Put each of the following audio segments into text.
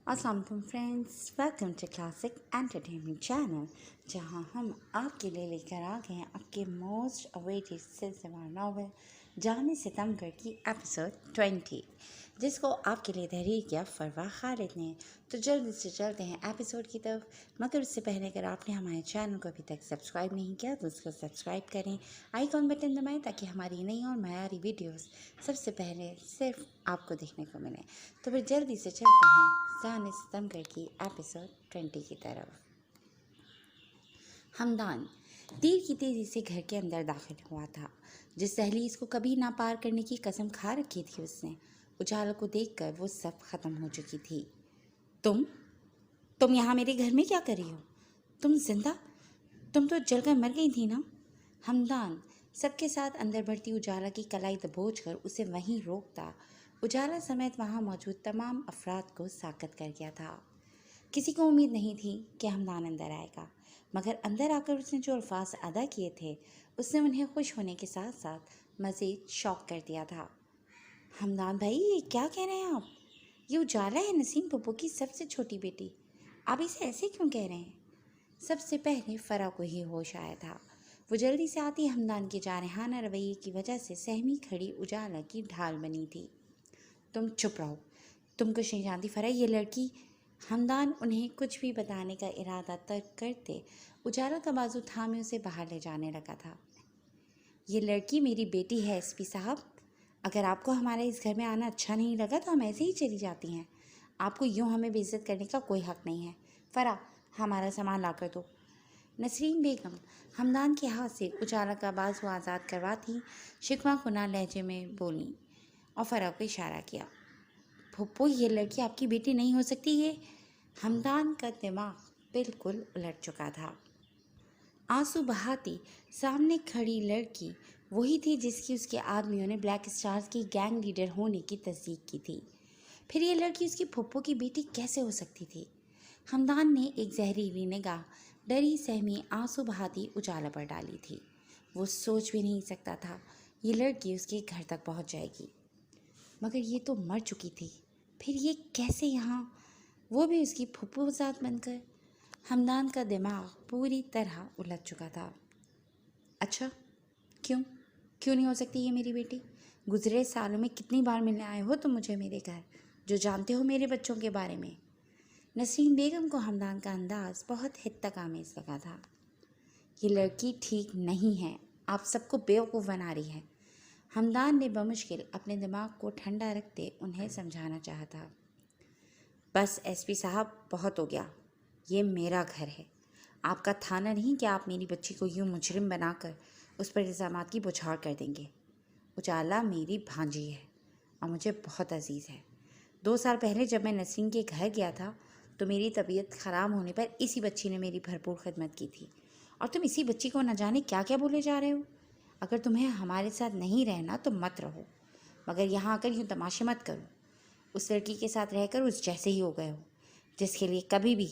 अस्सलाम वालेकुम friends, welcome to classic entertainment channel, जहां हम आपके लिए लेकर आ गए हैं आपके मोस्ट अवेटेड सिलसिला नावल जाने सितमगर की एपिसोड 20, जिसको आपके लिए तहरीर किया फरवा खालिद ने। तो जल्दी से चलते हैं एपिसोड की तरफ, मगर उससे पहले अगर आपने हमारे चैनल को अभी तक सब्सक्राइब नहीं किया तो उसको सब्सक्राइब करें, आइकॉन बटन दबाएं ताकि हमारी नई और मयारी वीडियोस सबसे पहले सिर्फ आपको देखने को मिले। तो फिर जल्दी से चलते हैं जाने सितमगर की एपिसोड 20 की तरफ। हमदान तीर की तेज़ी से घर के अंदर दाखिल हुआ था। जिस दहलीज को कभी ना पार करने की कसम खा रखी थी उसने, उजाला को देखकर वो सब खत्म हो चुकी थी। तुम यहाँ मेरे घर में क्या कर रही हो? तुम जिंदा? तुम तो जलकर मर गई थी ना? हमदान सबके साथ अंदर बढ़ती उजाला की कलाई दबोच कर उसे वहीं रोकता उजाला समेत वहाँ मौजूद तमाम अफराद को साकत कर गया था। किसी को उम्मीद नहीं थी कि हमदान अंदर आएगा, मगर अंदर आकर उसने जो अल्फाज अदा किए थे उसने उन्हें खुश होने के साथ साथ मज़ीद शौक कर दिया था। हमदान भाई, ये क्या कह रहे हैं आप? ये उजाला है, नसीम पप्पू की सबसे छोटी बेटी। आप इसे ऐसे क्यों कह रहे हैं? सबसे पहले फ़रा को ही होश आया था। वो जल्दी से आती हमदान के जारहाना रवैये की वजह से सहमी खड़ी उजाला की ढाल बनी थी। तुम चुप रहो, तुम कुछ नहीं जानती फ़रा, ये लड़की। हमदान उन्हें कुछ भी बताने का इरादा तर्क करते उजाला का बाजू थामे उसे बाहर ले जाने लगा था। ये लड़की मेरी बेटी है एसपी साहब। अगर आपको हमारे इस घर में आना अच्छा नहीं लगा तो हम ऐसे ही चली जाती हैं। आपको यूँ हमें बेइज्जत करने का कोई हक़ नहीं है। फ़रा, हमारा सामान ला कर दो। नसरीन बेगम हमदान के हाथ से उजाला का बाजू आज़ाद करवाती शिकवा कुना लहजे में बोली और फ़रा को इशारा किया। फुप्पो, ये लड़की आपकी बेटी नहीं हो सकती। ये हमदान का दिमाग बिल्कुल उलट चुका था। आंसू बहाती सामने खड़ी लड़की वही थी जिसकी उसके आदमियों ने ब्लैक स्टार्स की गैंग लीडर होने की तस्दीक की थी। फिर ये लड़की उसकी फुप्पो की बेटी कैसे हो सकती थी? हमदान ने एक जहरीली निगाह डरी सहमी आंसू बहाती उजाला पर डाली थी। वो सोच भी नहीं सकता था ये लड़की उसके घर तक पहुंच जाएगी, मगर ये तो मर चुकी थी। फिर ये कैसे यहाँ, वो भी उसकी फुफ्फुज़ात बनकर? हमदान का दिमाग पूरी तरह उलझ चुका था। अच्छा, क्यों क्यों नहीं हो सकती ये मेरी बेटी? गुज़रे सालों में कितनी बार मिलने आए हो तुम मुझे मेरे घर, जो जानते हो मेरे बच्चों के बारे में। नसरीन बेगम को हमदान का अंदाज़ बहुत हद तक आमेज लगा था। ये लड़की ठीक नहीं है, आप सबको बेवकूफ़ बना रही है। हमदान ने बमुश्किल अपने दिमाग को ठंडा रखते उन्हें समझाना चाहा था। बस एसपी साहब, बहुत हो गया। ये मेरा घर है, आपका थाना नहीं कि आप मेरी बच्ची को यूँ मुजरिम बनाकर उस पर इल्ज़ामात की बौछार कर देंगे। उजाला मेरी भांजी है और मुझे बहुत अजीज़ है। 2 साल पहले जब मैं नसरीन के घर गया था तो मेरी तबीयत ख़राब होने पर इसी बच्ची ने मेरी भरपूर खिदमत की थी, और तुम इसी बच्ची को न जाने क्या क्या बोले जा रहे हो। अगर तुम्हें हमारे साथ नहीं रहना तो मत रहो, मगर यहाँ आकर यूँ तमाशे मत करो। उस लड़की के साथ रहकर उस जैसे ही हो गए हो, जिसके लिए कभी भी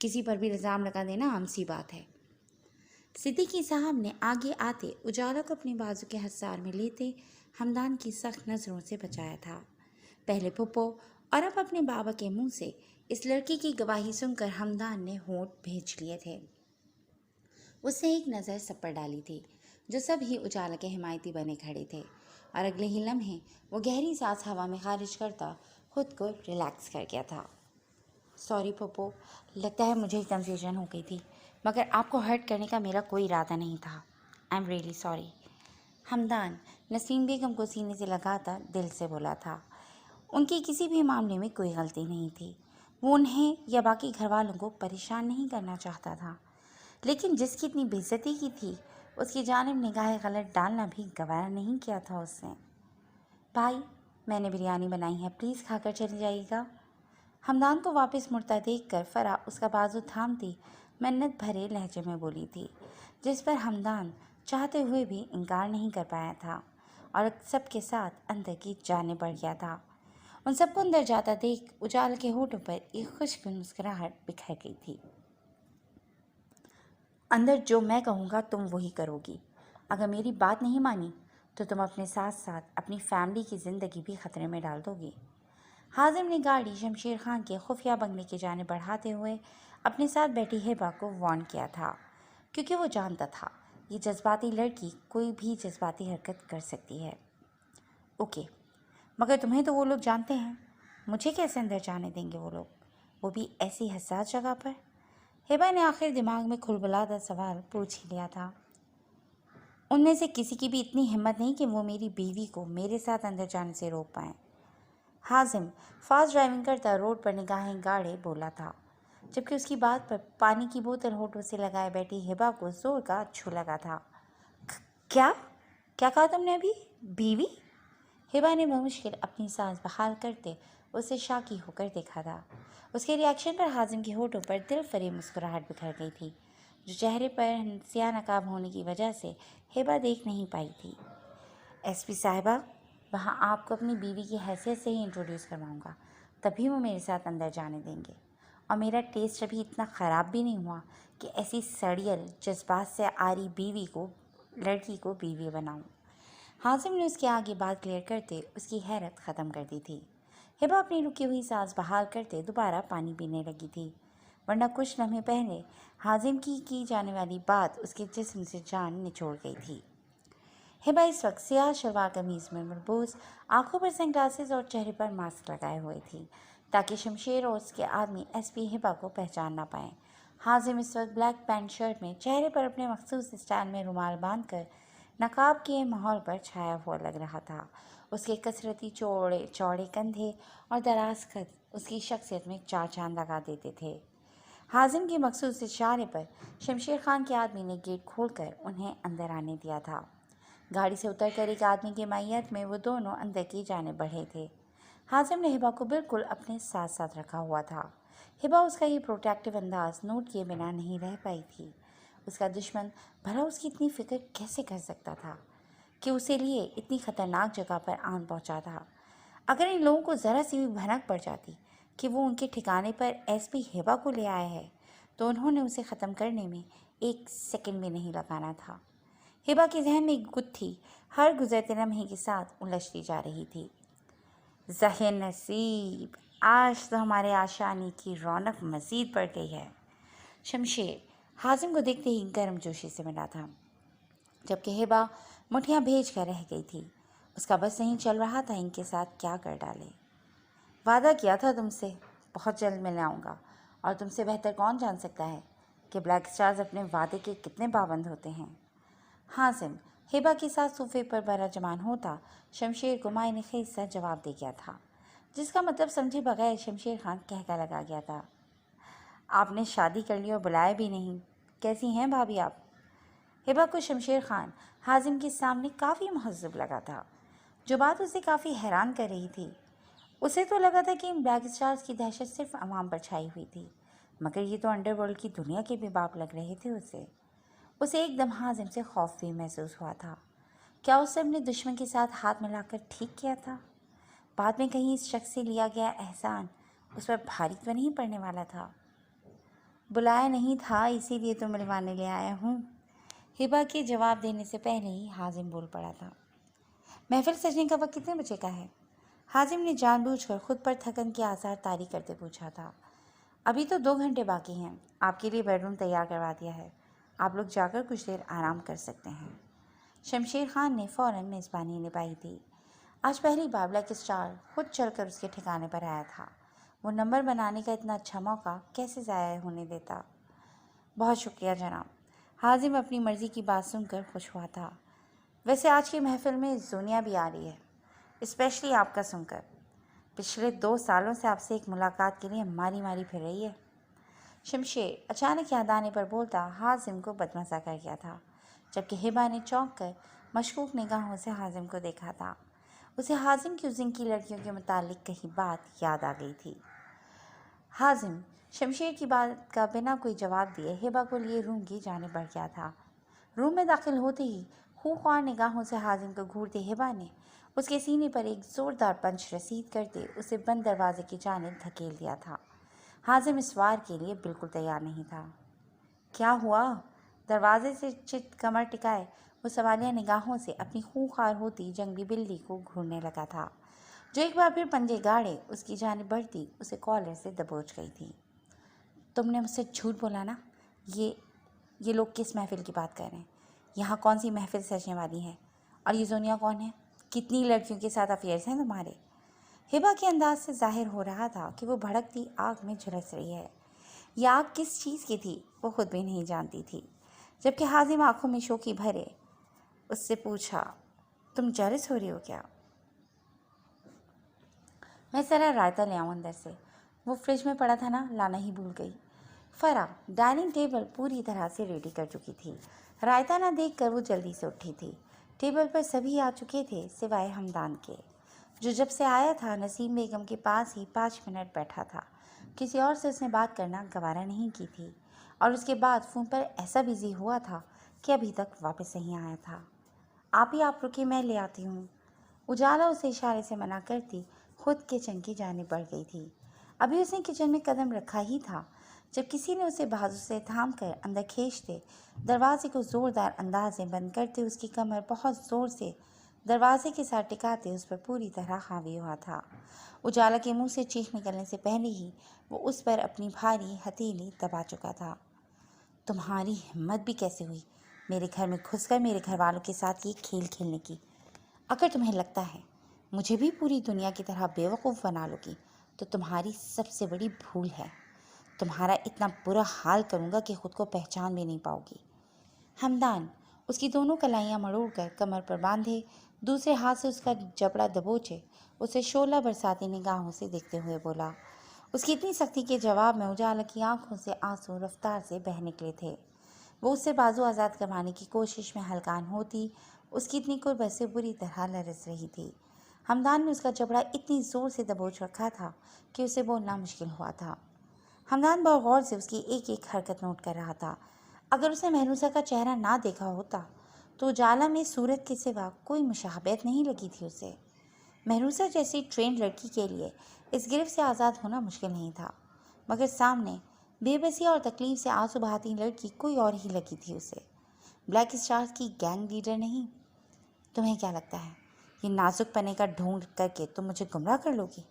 किसी पर भी इल्ज़ाम लगा देना आम सी बात है। सिद्दीकी साहब ने आगे आते उजाला को अपने बाजू के हसार में लेते हमदान की सख्त नज़रों से बचाया था। पहले फुप्पो और अब अपने बाबा के मुंह से इस लड़की की गवाही सुनकर हमदान ने होंठ भींच लिए थे। उसने एक नज़र सब पर डाली थी, जो सब ही उजाला के हिमायती बने खड़े थे, और अगले ही लम्हे वो गहरी सांस हवा में खारिज करता खुद को रिलैक्स कर गया था। सॉरी पप्पो, लगता है मुझे कंफ्यूजन हो गई थी, मगर आपको हर्ट करने का मेरा कोई इरादा नहीं था। I am really sorry. Hamdan Naseem Begum को सीने से लगाता दिल से बोला था। उनकी किसी भी मामले में कोई गलती नहीं थी। वो उन्हें या बाकी घर वालों को परेशान नहीं करना चाहता था, लेकिन जिसकी इतनी बेइज्जती की थी उसकी जानिब निगाह गलत डालना भी गवारा नहीं किया था उसने। भाई, मैंने बिरयानी बनाई है, प्लीज़ खाकर चली जाइएगा। हमदान को वापस मुड़ता देखकर फ़रा उसका बाजू थामती मन्नत भरे लहजे में बोली थी, जिस पर हमदान चाहते हुए भी इनकार नहीं कर पाया था और सबके साथ अंदर की जाने पड़ गया था। उन सबको अंदर जाता देख उजाल के होठों पर एक खुश्क मुस्कुराहट बिखर गई थी। अंदर जो मैं कहूँगा तुम वही करोगी। अगर मेरी बात नहीं मानी तो तुम अपने साथ साथ अपनी फैमिली की ज़िंदगी भी ख़तरे में डाल दोगी। حازم نے گاڑی شمشیر خان کے خفیہ بنگلے کی جانب بڑھاتے ہوئے اپنے ساتھ بیٹھی ہبا کو وارن کیا تھا، کیونکہ وہ جانتا تھا یہ جذباتی لڑکی کوئی بھی جذباتی حرکت کر سکتی ہے۔ اوکے، مگر تمہیں تو وہ لوگ جانتے ہیں، مجھے کیسے اندر جانے دیں گے وہ لوگ، وہ بھی ایسی حساس جگہ پر؟ ہبا نے آخر دماغ میں کھلبلاتا سوال پوچھ ہی لیا تھا۔ ان میں سے کسی کی بھی اتنی ہمت نہیں کہ وہ میری بیوی کو میرے ساتھ اندر جانے سے روک پائیں۔ حازم فاسٹ ڈرائیونگ کرتا روڈ پر نگاہیں گاڑے بولا تھا، جبکہ اس کی بات پر پانی کی بوتل ہونٹوں سے لگائے بیٹھی ہبا کو زور کا اچھو لگا تھا۔ کیا کہا تم نے ابھی؟ بیوی؟ ہبا نے بمشکل اپنی سانس بحال کرتے اسے شاکی ہو کر دیکھا تھا۔ اس کے ریاکشن پر حازم کے ہونٹوں پر دل فریب مسکراہٹ بکھر گئی تھی، جو چہرے پر سیاہ نقاب ہونے کی وجہ سے ہبا دیکھ نہیں پائی تھی۔ ایس پی صاحبہ، وہاں آپ کو اپنی بیوی کی حیثیت سے ہی انٹروڈیوس کرواؤں گا، تبھی وہ میرے ساتھ اندر جانے دیں گے، اور میرا ٹیسٹ ابھی اتنا خراب بھی نہیں ہوا کہ ایسی سڑیل جذبات سے آری لڑکی کو بیوی بناؤں۔ حازم نے اس کے آگے بات کلیئر کرتے اس کی حیرت ختم کر دی تھی۔ ہبا اپنی رکی ہوئی سانس بحال کرتے دوبارہ پانی پینے لگی تھی، ورنہ کچھ لمحے پہلے حازم کی جانے والی بات اس کے جسم سے جان نچوڑ گئی تھی۔ ہبا اس وقت سیاہ شلوار قمیض میں ملبوس، آنکھوں پر سن گلاسز اور چہرے پر ماسک لگائے ہوئے تھی، تاکہ شمشیر اور اس کے آدمی ایس پی ہبا کو پہچان نہ پائیں۔ حازم اس وقت بلیک پینٹ شرٹ میں چہرے پر اپنے مخصوص اسٹائل میں رومال باندھ کر نقاب کے ماحول پر چھایا ہوا لگ رہا تھا۔ اس کے کثرتی چوڑے کندھے اور دراز قد اس کی شخصیت میں چار چاند لگا دیتے تھے۔ حازم کے مخصوص اشارے پر شمشیر خان کے آدمی نے گیٹ کھول کر انہیں اندر آنے دیا تھا۔ گاڑی سے اتر کر ایک آدمی کے مائیت میں وہ دونوں اندر کی جانب بڑھے تھے۔ حازم نے ہبا کو بالکل اپنے ساتھ رکھا ہوا تھا۔ ہبا اس کا یہ پروٹیکٹیو انداز نوٹ کیے بنا نہیں رہ پائی تھی۔ اس کا دشمن بھلا اس کی اتنی فکر کیسے کر سکتا تھا کہ اسے لیے اتنی خطرناک جگہ پر آن پہنچا تھا؟ اگر ان لوگوں کو ذرا سی بھی بھنک پڑ جاتی کہ وہ ان کے ٹھکانے پر ایس پی ہبا کو لے آیا ہے، تو انہوں نے اسے ختم کرنے میں ایک سیکنڈ بھی نہیں لگانا تھا۔ ہبا کے ذہن میں ایک گتھی ہر گزرتے لمحے کے ساتھ الجھتی جا رہی تھی۔ ظہر نصیب، آج تو ہمارے آشانی کی رونق مزید بڑھ گئی ہے۔ شمشیر حازم کو دیکھتے ہی گرم جوشی سے ملا تھا، جبکہ ہبا مٹھیاں بھیج کر رہ گئی تھی۔ اس کا بس نہیں چل رہا تھا ان کے ساتھ کیا کر ڈالے۔ وعدہ کیا تھا تم سے، بہت جلد ملنے آؤں گا، اور تم سے بہتر کون جان سکتا ہے کہ بلیک اسٹارز اپنے وعدے کے کتنے پابند ہوتے ہیں۔ حازم ہبا کے ساتھ صوفے پر براجمان ہوتا شمشیر کو معنی خیز سا جواب دے گیا تھا، جس کا مطلب سمجھے بغیر شمشیر خان کہکا لگا گیا تھا۔ آپ نے شادی کر لی اور بلایا بھی نہیں، کیسی ہیں بھابھی آپ؟ ہبا کو شمشیر خان حازم کے سامنے کافی مہذب لگا تھا، جو بات اسے کافی حیران کر رہی تھی۔ اسے تو لگا تھا کہ ان بلیک اسٹارز کی دہشت صرف عوام پر چھائی ہوئی تھی، مگر یہ تو انڈر ورلڈ کی دنیا کے بھی باپ لگ رہے تھے اسے ایک دم حازم سے خوف بھی محسوس ہوا تھا۔ کیا اسے اپنے دشمن کے ساتھ ہاتھ ملا کر ٹھیک کیا تھا؟ بعد میں کہیں اس شخص سے لیا گیا احسان اس پر بھاری تو نہیں پڑنے والا تھا؟ بلایا نہیں تھا، اسی لیے تو ملوانے لے آیا ہوں۔ ہبا کے جواب دینے سے پہلے ہی حازم بول پڑا تھا۔ محفل سجنے کا وقت کتنے بجے کا ہے؟ حازم نے جان بوجھ کر خود پر تھکن کے آثار طاری کرتے پوچھا تھا۔ ابھی تو 2 گھنٹے باقی ہیں، آپ کے لیے بیڈ روم تیار کروا دیا ہے، آپ لوگ جا کر کچھ دیر آرام کر سکتے ہیں۔ شمشیر خان نے فوراً میزبانی نبھائی تھی۔ آج پہلی بار بلیک اسٹار خود چل کر اس کے ٹھکانے پر آیا تھا۔ وہ نمبر بنانے کا اتنا اچھا موقع کیسے ضائع ہونے دیتا؟ بہت شکریہ جناب۔ حازم اپنی مرضی کی بات سن کر خوش ہوا تھا۔ ویسے آج کی محفل میں زونیا بھی آ رہی ہے، اسپیشلی آپ کا سن کر۔ پچھلے 2 سالوں سے آپ سے ایک ملاقات کے لیے ماری پھر رہی ہے۔ شمشیر اچانک یاد آنے پر بولتا حازم کو بدمزہ کر گیا تھا، جبکہ ہبا نے چونک کر مشکوک نگاہوں سے حازم کو دیکھا تھا۔ اسے حازم کی اس دن کی لڑکیوں کے متعلق کہیں بات یاد آ گئی تھی۔ حازم شمشیر کی بات کا بنا کوئی جواب دیے ہبا کو لیے روم کی جانب بڑھ گیا تھا۔ روم میں داخل ہوتے ہی خوار نگاہوں سے حازم کو گھورتے ہبا نے اس کے سینے پر ایک زوردار پنچ رسید کرتے اسے بند دروازے کی جانب دھکیل دیا تھا۔ حازم اس وار کے لیے بالکل تیار نہیں تھا۔ کیا ہوا؟ دروازے سے چت کمر ٹکائے وہ سوالیہ نگاہوں سے اپنی خونخوار ہوتی جنگلی بلی کو گھورنے لگا تھا، जो एक बार फिर पंजे गाड़े उसकी जानिब बढ़ती उसे कॉलर से दबोच गई थी। तुमने मुझसे झूठ बोला ना। ये लोग किस महफिल की बात कर रहे हैं? यहाँ कौन सी महफिल सजने वाली है? और ये सोनिया कौन है? कितनी लड़कियों के साथ अफेयर्स हैं तुम्हारे? हिबा के अंदाज से जाहिर हो रहा था कि वो भड़कती आग में झुलस रही है। यह आग किस चीज़ की थी वो खुद भी नहीं जानती थी। जबकि हाजिम आंखों में शोखी भरे उससे पूछा, तुम जेलस हो रही हो क्या? मैं सारा रायता ले आऊँ अंदर से? वो फ्रिज में पड़ा था ना, लाना ही भूल गई। फरा डाइनिंग टेबल पूरी तरह से रेडी कर चुकी थी। रायता ना देखकर वो जल्दी से उठी थी। टेबल पर सभी आ चुके थे सिवाय हमदान के, जो जब से आया था नसीम बेगम के पास ही 5 मिनट बैठा था। किसी और से उसने बात करना गवारा नहीं की थी और उसके बाद फ़ोन पर ऐसा बिजी हुआ था कि अभी तक वापस नहीं आया था। आप रुके, मैं ले आती हूँ। उजाला उसे इशारे से मना करती खुद किचन की जानिब बढ़ गई थी। अभी उसने किचन में कदम रखा ही था जब किसी ने उसे बाजू से थाम कर अंदर खींचते दरवाजे को ज़ोरदार अंदाज में बंद करते उसकी कमर बहुत ज़ोर से दरवाजे के साथ टिकाते उस पर पूरी तरह हावी हुआ था। उजाला के मुंह से चीख निकलने से पहले ही वो उस पर अपनी भारी हथेली दबा चुका था। तुम्हारी हिम्मत भी कैसे हुई मेरे घर में घुसकर मेरे घर वालों के साथ ये खेल खेलने की? अगर तुम्हें लगता है मुझे भी पूरी दुनिया की तरह बेवकूफ़ बना लोगी तो तुम्हारी सबसे बड़ी भूल है। तुम्हारा इतना बुरा हाल करूँगा कि खुद को पहचान भी नहीं पाओगी। हमदान उसकी दोनों कलाइयाँ मरोड़कर कमर पर बांधे, दूसरे हाथ से उसका जबड़ा दबोचे उसे शोला बरसाती निगाहों से देखते हुए बोला। उसकी इतनी सख्ती के जवाब में उजाला की आंखों से आंसू रफ्तार से बह निकले थे। वो उससे बाजू आज़ाद करवाने की कोशिश में हलकान होती उसकी इतनी कुर्बत से बुरी तरह लरस रही थी। हमदान ने उसका जबड़ा इतनी ज़ोर से दबोच रखा था कि उसे बोलना मुश्किल हुआ था। हमदान बहुत गौर से उसकी एक एक हरकत नोट कर रहा था। अगर उसने महरूसा का चेहरा ना देखा होता तो उजाला में सूरत के सिवा कोई मुशाहबत नहीं लगी थी उसे। महरूसा जैसी ट्रेंड लड़की के लिए इस गिरफ्त से आज़ाद होना मुश्किल नहीं था, मगर सामने बेबसी और तकलीफ से आंसू बहाती लड़की कोई और ही लगी थी उसे। ब्लैक स्टार्स की गैंग लीडर नहीं। तुम्हें क्या लगता है ये नाजुक पने का ढोंग करके तुम मुझे गुमराह कर लोगी?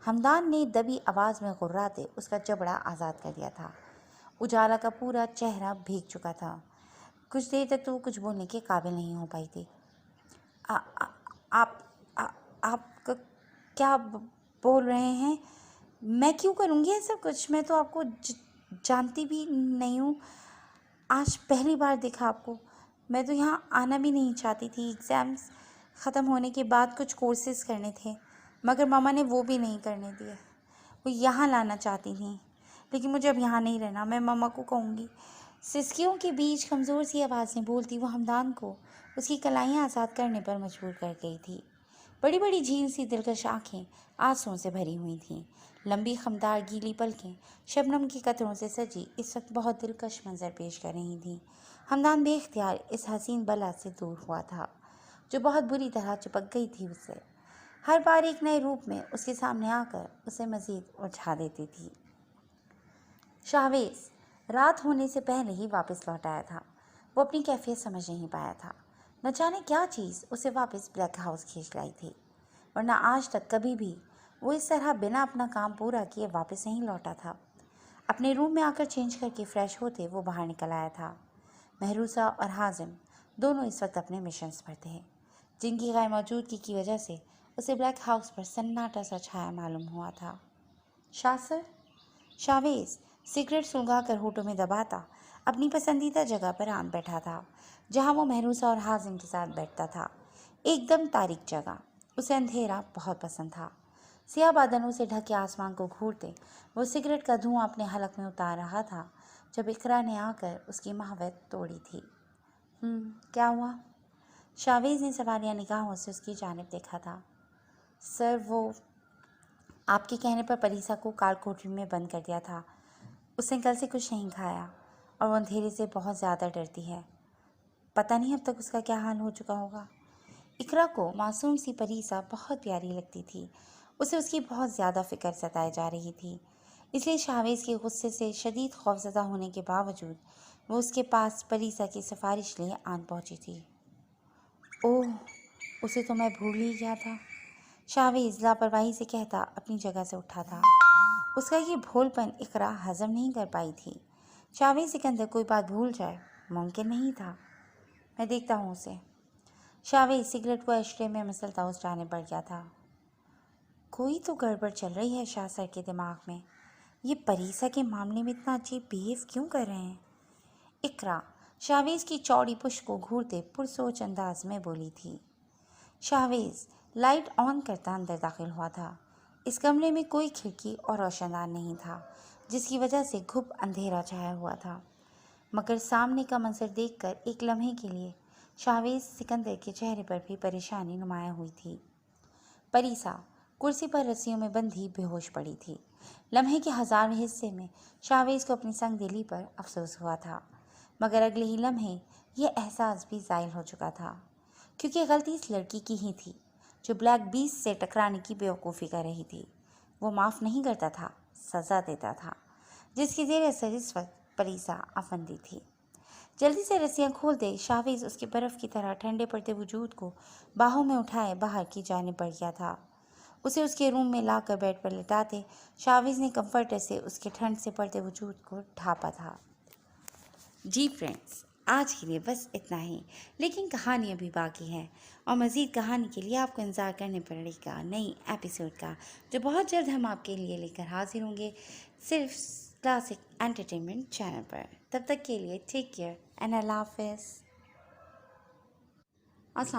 हमदान ने दबी आवाज़ में गुर्राते उसका जबड़ा आज़ाद कर दिया था। उजाला का पूरा चेहरा भीग चुका था। कुछ देर तक तो वो कुछ बोलने के काबिल नहीं हो पाई थी। आ, आ, आप आ, आप क्या बोल रहे हैं? मैं क्यों करूँगी ऐसा कुछ? मैं तो आपको जानती भी नहीं हूँ। आज पहली बार देखा आपको। मैं तो यहाँ आना भी नहीं चाहती थी। एग्ज़ाम्स ख़त्म होने के बाद कुछ कोर्सेज़ करने थे, मगर मामा ने वो भी नहीं करने दिए। वो यहाँ लाना चाहती थी, लेकिन मुझे अब यहाँ नहीं रहना। मैं मामा को कहूँगी। सिसकियों के बीच कमज़ोर सी आवाज़ में बोलती वो हमदान को उसकी कलाइयाँ आज़ाद करने पर मजबूर कर गई थी। बड़ी बड़ी झील सी दिलकश आँखें आंसुओं से भरी हुई थीं। लंबी खमदार गीली पलकें शबनम की कतरों से सजी इस वक्त बहुत दिलकश मंजर पेश कर रही थीं। हमदान बेख्तियार इस हसीन बला से दूर हुआ था जो बहुत बुरी तरह चिपक गई थी उससे। हर बार एक नए रूप में उसके सामने आकर उसे मज़ीद उलझा देती थी। शाहवेज रात होने से पहले ही वापस लौट आया था। वो अपनी कैफियत समझ नहीं पाया था। न जाने क्या चीज़ उसे वापस ब्लैक हाउस खींच लाई थी, वरना आज तक कभी भी वो इस तरह बिना अपना काम पूरा किए वापस नहीं लौटा था। अपने रूम में आकर चेंज करके फ्रेश होते वो बाहर निकल आया था। महरूसा और हाजिम दोनों इस वक्त अपने मिशंस पर थे, जिनकी गैर मौजूदगी की वजह से उसे ब्लैक हाउस पर सन्नाटा सा छाया मालूम हुआ था। शाह सर? शाहवेज सिगरेट सुलगा कर होठों में दबाता अपनी पसंदीदा जगह पर आन बैठा था, जहां वो महरूसा और हाजिम के साथ बैठता था। एकदम तारीक जगह। उसे अंधेरा बहुत पसंद था। सियाह बादलों से ढके आसमान को घूरते वो सिगरेट का धुआं अपने हलक में उतार रहा था जब इकरा ने आकर उसकी महावत तोड़ी थी। क्या हुआ? शाहवेज ने सवालिया निगाहों से उसकी जानिब देखा था। सर, वो आपके कहने पर परीसा को काल कोठरी में बंद कर दिया था। उसने कल से कुछ नहीं खाया और वो अंधेरे से बहुत ज़्यादा डरती है। पता नहीं अब तक उसका क्या हाल हो चुका होगा। इकरा को मासूम सी परीसा बहुत प्यारी लगती थी। उसे उसकी बहुत ज़्यादा फ़िक्र सताई जा रही थी, इसलिए शाहवेज के गुस्से से शदीद खौफज़दा होने के बावजूद वो उसके पास परीसा की सिफारिश लिए आन पहुंची थी। ओह, उसे तो मैं भूल ही गया था। शावेज लापरवाही से कहता अपनी जगह से उठा था। उसका ये भोलपन इकरा हजम नहीं कर पाई थी। शावेज सिकंदर कोई बात भूल जाए मुमकिन नहीं था। मैं देखता हूँ उसे। शावेज सिगरेट को एशट्रे में मसलता उस जाने बढ़ गया था। कोई तो गड़बड़ चल रही है शाह सर के दिमाग में। ये परीसा के मामले में इतना अजीब बिहेव क्यों कर रहे हैं? इकरा शावेज की चौड़ी पुश्त को घूरते पुरसोच अंदाज में बोली थी। शावेज लाइट ऑन करता अंदर दाखिल हुआ था। इस कमरे में कोई खिड़की और रोशनदान नहीं था, जिसकी वजह से घुप अंधेरा छाया हुआ था। मगर सामने का मंजर देखकर एक लम्हे के लिए शावेज सिकंदर के चेहरे पर भी परेशानी नुमाया हुई थी। परीसा कुर्सी पर रस्सियों में बंधी बेहोश पड़ी थी। लम्हे के हजारवें हिस्से में शावेज को अपनी संगदिली पर अफसोस हुआ था, मगर अगले ही लम्हे यह एहसास भी ज़ाहिर हो चुका था, क्योंकि गलती इस लड़की की ही थी जो ब्लैक बीस्ट से टकराने की बेवकूफ़ी कर रही थी। वो माफ़ नहीं करता था, सज़ा देता था, जिसकी जेर असर इस वक्त परीसा अफंदी थी। जल्दी से रस्सियाँ खोल दे शावेज उसके बर्फ़ की तरह ठंडे पड़ते वजूद को बाहों में उठाए बाहर की जाने बढ़ गया था। उसे उसके रूम में लाकर बेड पर लिटाते शावेज ने कंफर्टर से उसके ठंड से पड़ते वजूद को ढांपा था। जी फ्रेंड्स, आज के लिए बस इतना ही, लेकिन कहानी अभी बाकी है और मज़ीद कहानी के लिए आपको इंतज़ार करने पड़ेगा नई एपिसोड का, जो बहुत जल्द हम आपके लिए लेकर हाजिर होंगे सिर्फ क्लासिक एंटरटेनमेंट चैनल पर। तब तक के लिए टेक केयर एंड अल्लाह हाफ़िज़। अस्सलाम।